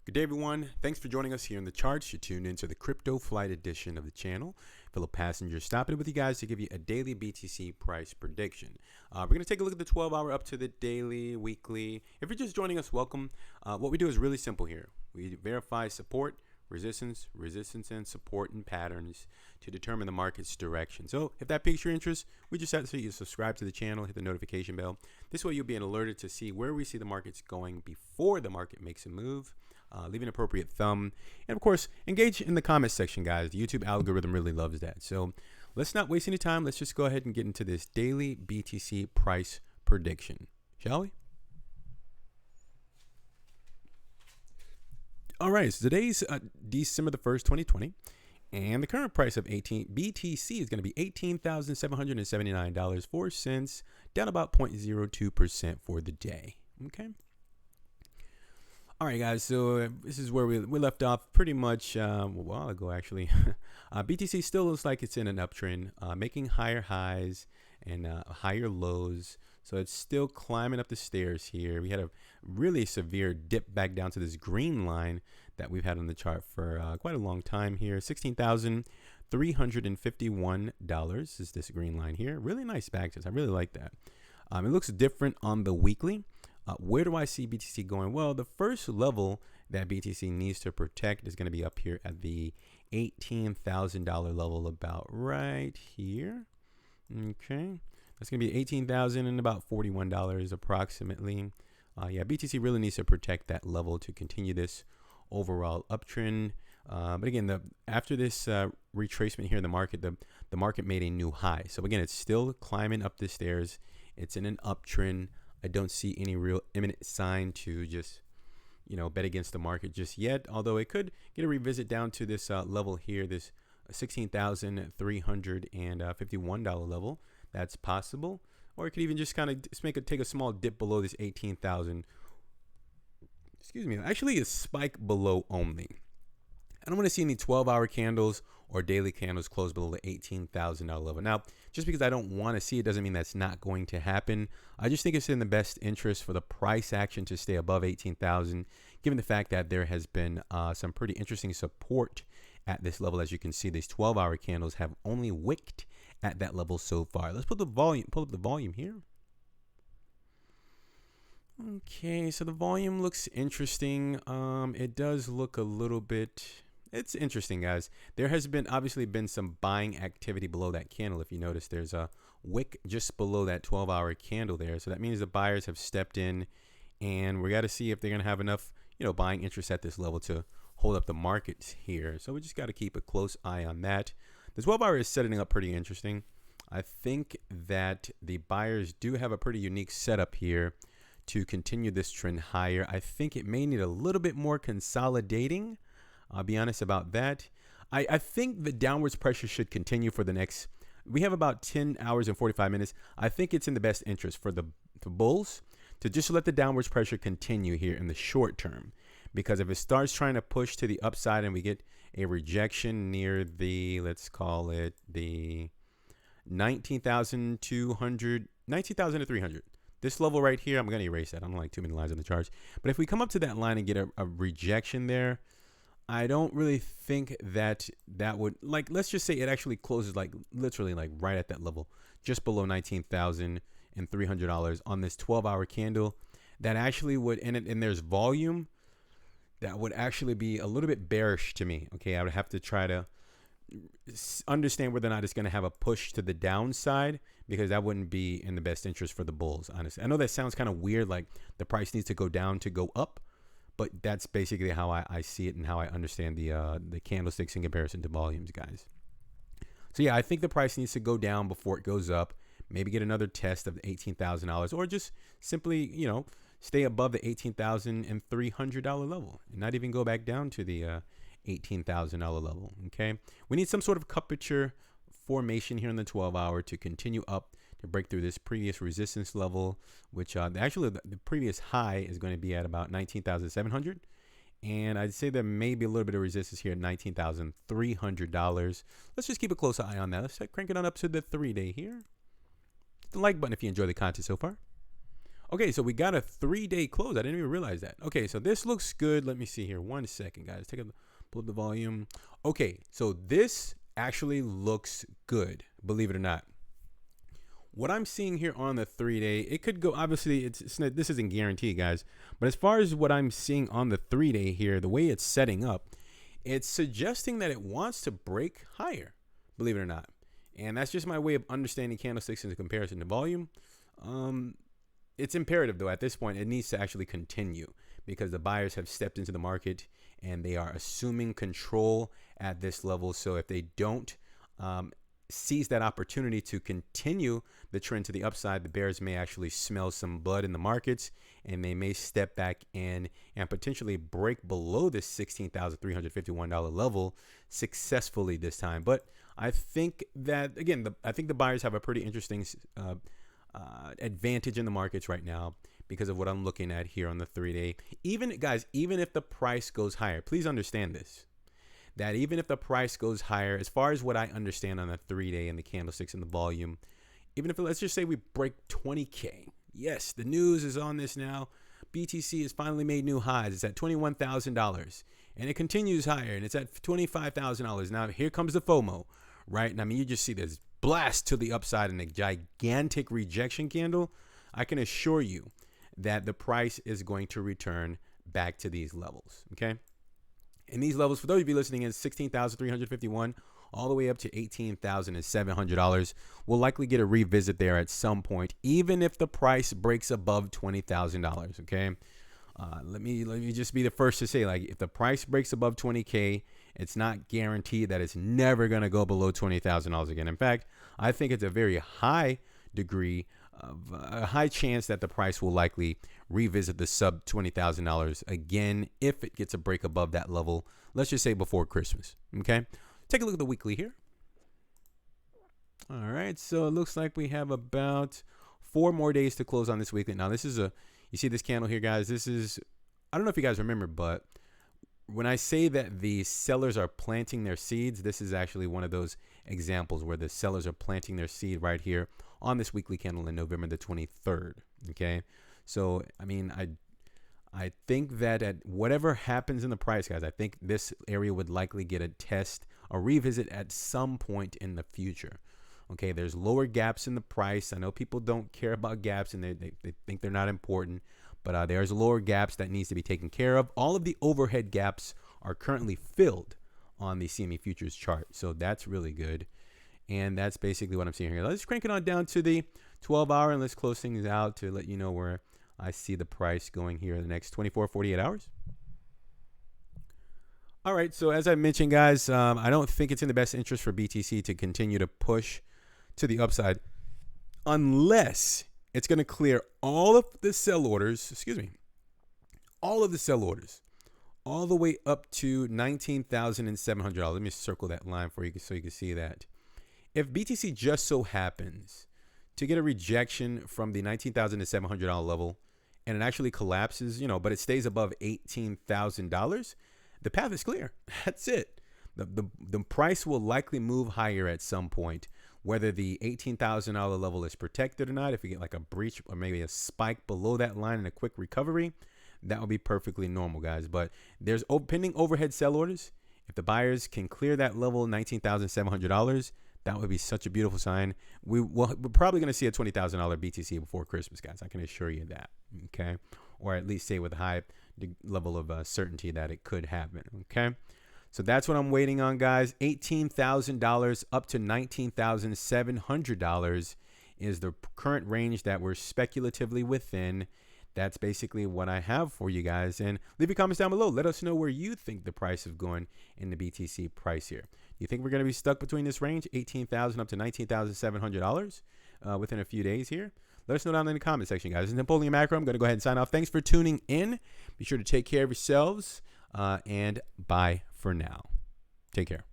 Good day, everyone. Thanks for joining us here in the charts. You tuned into the Crypto Flight edition of the channel. Fellow passengers, stopping with you guys to give you a daily BTC price prediction. We're going to take a look at the 12-hour up to the daily, weekly. If you're just joining us, welcome. What we do is really simple here. We verify support, resistance, and support and patterns to determine the market's direction. So if that piques your interest, we just ask that you subscribe to the channel, hit the notification bell. This way you'll be alerted to see where we see the markets going before the market makes a move. Leave an appropriate thumb, and of course engage in the comment section, guys. The YouTube algorithm really loves that. So let's not waste any time. Let's just go ahead and get into this daily BTC price prediction, shall we? All right, so today's December the 1st, 2020, and the current price of BTC is going to be $18,779.04, down about 0.02% for the day. Okay. All right, guys, so this is where we left off pretty much a while ago, actually. BTC still looks like it's in an uptrend, making higher highs and higher lows. So it's still climbing up the stairs here. We had a really severe dip back down to this green line that we've had on the chart for quite a long time here. $16,351 is this green line here. Really nice backtest. I really like that. It looks different on the weekly. Where do I see BTC going? Well, the first level that BTC needs to protect is going to be up here at the $18,000 level, about right here. Okay, that's going to be $18,000 and about $41 approximately. Yeah, BTC really needs to protect that level to continue this overall uptrend. But again, after this retracement here in the market, the market made a new high. So again, it's still climbing up the stairs. It's in an uptrend. I don't see any real imminent sign to just, bet against the market just yet. Although it could get a revisit down to this level here, this $16,351 level. That's possible. Or it could even just kind of take a small dip below this 18,000. Excuse me. Actually, a spike below only. I don't want to see any 12-hour candles or daily candles close below the $18,000 level. Now, just because I don't want to see it doesn't mean that's not going to happen. I just think it's in the best interest for the price action to stay above 18,000, given the fact that there has been some pretty interesting support at this level. As you can see, these 12-hour candles have only wicked at that level so far. Let's pull up the volume here. Okay, so the volume looks interesting. It does look a little bit... It's interesting, guys. There has obviously been some buying activity below that candle. If you notice, there's a wick just below that 12-hour candle there. So that means the buyers have stepped in, and we got to see if they're going to have enough, buying interest at this level to hold up the markets here. So we just got to keep a close eye on that. The 12-hour is setting up pretty interesting. I think that the buyers do have a pretty unique setup here to continue this trend higher. I think it may need a little bit more consolidating. I'll be honest about that. I think the downwards pressure should continue for the next, we have about 10 hours and 45 minutes. I think it's in the best interest for the bulls to just let the downwards pressure continue here in the short term. Because if it starts trying to push to the upside and we get a rejection near the, let's call it the 19,300, this level right here, I'm going to erase that. I don't like too many lines on the charts. But if we come up to that line and get a rejection there, I don't really think that would, let's just say it actually closes literally right at that level, just below $19,300 on this 12-hour candle. That actually would, and there's volume, that would actually be a little bit bearish to me. Okay, I would have to try to understand whether or not it's going to have a push to the downside, because that wouldn't be in the best interest for the bulls, honestly. I know that sounds kind of weird, like the price needs to go down to go up, but that's basically how I see it and how I understand the candlesticks in comparison to volumes, guys. So yeah, I think the price needs to go down before it goes up, maybe get another test of the $18,000, or just simply, stay above the $18,300 level and not even go back down to the $18,000 level. Okay, we need some sort of curvature formation here in the 12-hour to continue up to break through this previous resistance level, which actually the previous high is going to be at about 19,700, and I'd say there may be a little bit of resistance here at $19,300. Let's just keep a close eye on that. Let's crank it on up to the 3-day here. Hit the like button if you enjoy the content so far. Okay, so we got a 3-day close. I didn't even realize that. Okay, so this looks good. Let me see here. 1 second, guys. Pull up the volume. Okay, so this actually looks good, believe it or not. What I'm seeing here on the 3-day, it could go, obviously, this isn't guaranteed, guys. But as far as what I'm seeing on the 3-day here, the way it's setting up, it's suggesting that it wants to break higher, believe it or not. And that's just my way of understanding candlesticks in comparison to volume. It's imperative, though, at this point, it needs to actually continue because the buyers have stepped into the market and they are assuming control at this level. So if they don't seize that opportunity to continue the trend to the upside, the bears may actually smell some blood in the markets and they may step back in and potentially break below this $16,351 level successfully this time. But I think that, again, I think the buyers have a pretty interesting advantage in the markets right now because of what I'm looking at here on the 3-day. Even if the price goes higher, please understand this, that even if the price goes higher, as far as what I understand on the 3-day and the candlesticks and the volume, even if let's just say we break 20K. Yes, the news is on this now. BTC has finally made new highs. It's at $21,000 and it continues higher and it's at $25,000. Now here comes the FOMO, right? And I mean, you just see this blast to the upside in a gigantic rejection candle. I can assure you that the price is going to return back to these levels. Okay. And these levels, for those of you listening, is $16,351 all the way up to $18,700. We'll likely get a revisit there at some point, even if the price breaks above $20,000. Okay. Let me just be the first to say, like, if the price breaks above 20K, it's not guaranteed that it's never going to go below $20,000 again. In fact, I think it's a very high degree of a high chance that the price will likely revisit the sub $20,000 again if it gets a break above that level. Let's just say before Christmas. Okay. Take a look at the weekly here. All right. So it looks like we have about 4 more days to close on this weekly. Now, this is you see this candle here, guys. This is, I don't know if you guys remember, but when I say that the sellers are planting their seeds, this is actually one of those examples where the sellers are planting their seed right here on this weekly candle in November the 23rd. Okay. So, I mean, I think that at whatever happens in the price, guys, I think this area would likely get a test, a revisit at some point in the future. Okay, there's lower gaps in the price. I know people don't care about gaps and they think they're not important, but there's lower gaps that needs to be taken care of. All of the overhead gaps are currently filled on the CME futures chart. So that's really good. And that's basically what I'm seeing here. Let's crank it on down to the 12-hour and let's close things out to let you know where I see the price going here in the next 24, 48 hours. All right, so as I mentioned, guys, I don't think it's in the best interest for BTC to continue to push to the upside unless it's going to clear all of the sell orders, all of the sell orders, all the way up to $19,700. Let me circle that line for you so you can see that. If BTC just so happens to get a rejection from the $19,700 level and it actually collapses, but it stays above $18,000, the path is clear. That's it. The price will likely move higher at some point, whether the $18,000 level is protected or not. If we get like a breach or maybe a spike below that line and a quick recovery, that would be perfectly normal, guys. But there's pending overhead sell orders. If the buyers can clear that level, $19,700, that would be such a beautiful sign. We're probably going to see a $20,000 BTC before Christmas, guys. I can assure you that. Okay. Or at least say with a high level of certainty that it could happen. Okay. So that's what I'm waiting on, guys. $18,000 up to $19,700 is the current range that we're speculatively within. That's basically what I have for you guys. And leave your comments down below. Let us know where you think the price is going in the BTC price here. You think we're going to be stuck between this range, $18,000 up to $19,700 within a few days here? Let us know down in the comment section, guys. This is Napoleon Macro. I'm going to go ahead and sign off. Thanks for tuning in. Be sure to take care of yourselves and bye for now. Take care.